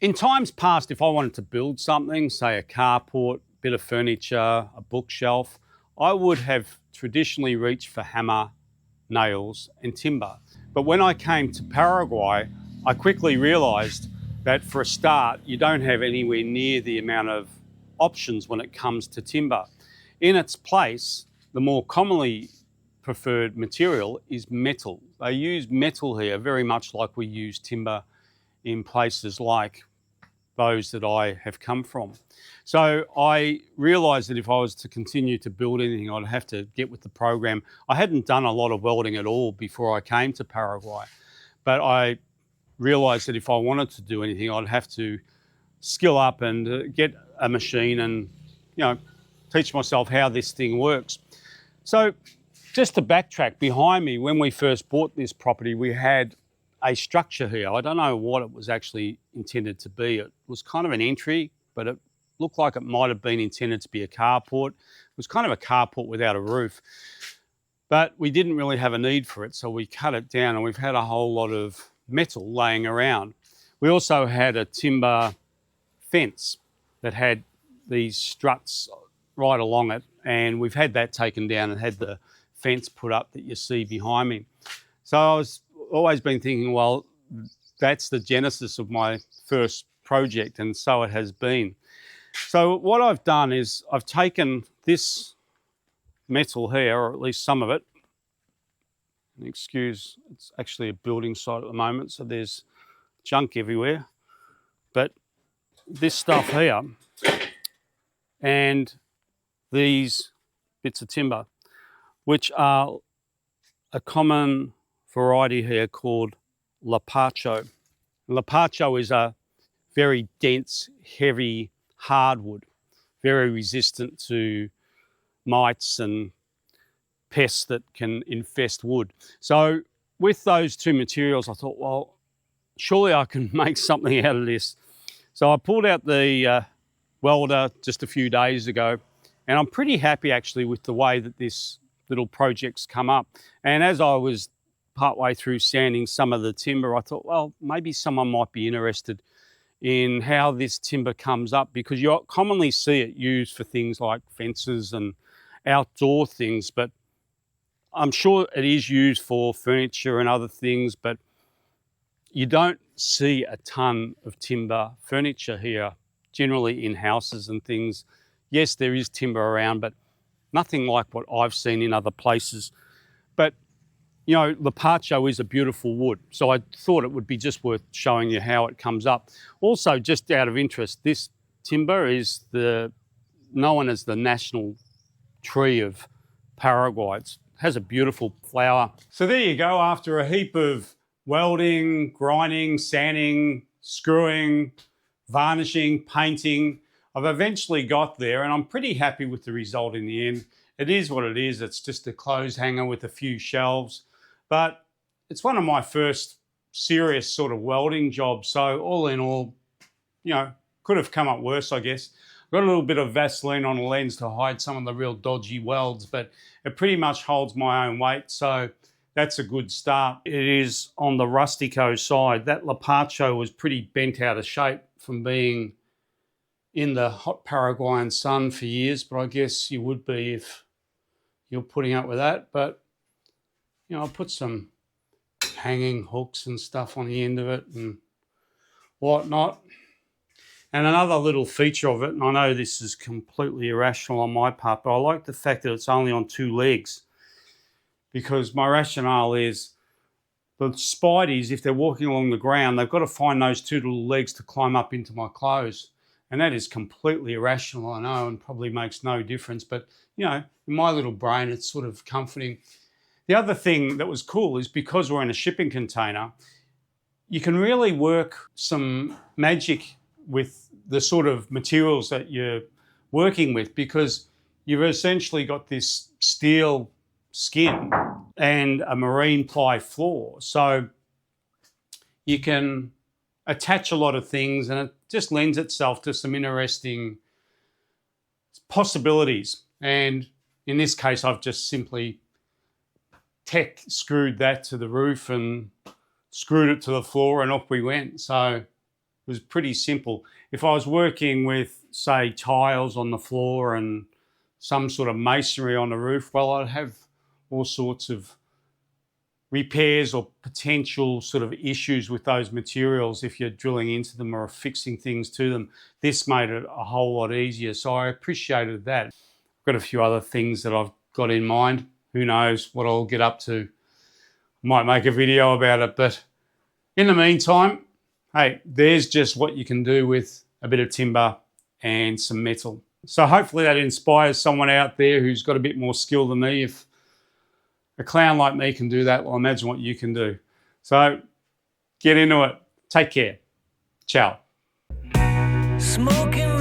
In times past, if I wanted to build something, say a carport, bit of furniture, a bookshelf, I would have traditionally reached for hammer, nails and timber. But when I came to Paraguay, I quickly realised that for a start, you don't have anywhere near the amount of options when it comes to timber. In its place, the more commonly preferred material is metal. They use metal here very much like we use timber in places like those that I have come from. So I realised that if I was to continue to build anything, I'd have to get with the program. I hadn't done a lot of welding at all before I came to Paraguay, but I realised that if I wanted to do anything, I'd have to skill up and get a machine and, teach myself how this thing works. So just to backtrack, behind me, when we first bought this property, we had a structure here. I don't know what it was actually intended to be. It was kind of an entry, but it looked like it might have been intended to be a carport. It was kind of a carport without a roof, but we didn't really have a need for it, so we cut it down, and we've had a whole lot of metal laying around. We also had a timber fence that had these struts right along it, and we've had that taken down and had the fence put up that you see behind me. So I was always been thinking, well, that's the genesis of my first project, and so it has been. So what I've done is I've taken this metal here, or at least some of it, and excuse, it's actually a building site at the moment, so there's junk everywhere, but this stuff here and these bits of timber, which are a common variety here called lapacho. Lapacho is a very dense, heavy hardwood, very resistant to mites and pests that can infest wood. So with those two materials, I thought, well, surely I can make something out of this. So I pulled out the welder just a few days ago, and I'm pretty happy actually with the way that this little project's come up. And as I was partway through sanding some of the timber, I thought, well, maybe someone might be interested in how this timber comes up, because you commonly see it used for things like fences and outdoor things, but I'm sure it is used for furniture and other things, but you don't see a ton of timber furniture here, generally in houses and things. Yes, there is timber around, but nothing like what I've seen in other places. But lapacho is a beautiful wood, so I thought it would be just worth showing you how it comes up. Also, just out of interest, this timber is known as the national tree of Paraguay. It has a beautiful flower. So there you go. After a heap of welding, grinding, sanding, screwing, varnishing, painting, I've eventually got there, and I'm pretty happy with the result in the end. It is what it is. It's just a clothes hanger with a few shelves. But it's one of my first serious sort of welding jobs. So all in all, could have come up worse, I guess. Got a little bit of Vaseline on the lens to hide some of the real dodgy welds, but it pretty much holds my own weight. So that's a good start. It is on the rustico side. That lapacho was pretty bent out of shape from being in the hot Paraguayan sun for years, but I guess you would be if you're putting up with that. But I'll put some hanging hooks and stuff on the end of it and whatnot. And another little feature of it, and I know this is completely irrational on my part, but I like the fact that it's only on two legs, because my rationale is the spideys, if they're walking along the ground, they've got to find those two little legs to climb up into my clothes. And that is completely irrational, I know, and probably makes no difference. But, in my little brain, it's sort of comforting. The other thing that was cool is because we're in a shipping container, you can really work some magic with the sort of materials that you're working with, because you've essentially got this steel skin and a marine ply floor. So you can attach a lot of things, and it just lends itself to some interesting possibilities. And in this case, I've just simply screwed that to the roof and screwed it to the floor, and off we went. So was pretty simple. If I was working with, say, tiles on the floor and some sort of masonry on the roof, well, I'd have all sorts of repairs or potential sort of issues with those materials if you're drilling into them or fixing things to them. This made it a whole lot easier, so I appreciated that. I've got a few other things that I've got in mind. Who knows what I'll get up to. Might make a video about it, but in the meantime, hey, there's just what you can do with a bit of timber and some metal. So hopefully that inspires someone out there who's got a bit more skill than me. If a clown like me can do that, well, imagine what you can do. So get into it. Take care. Ciao. Smoking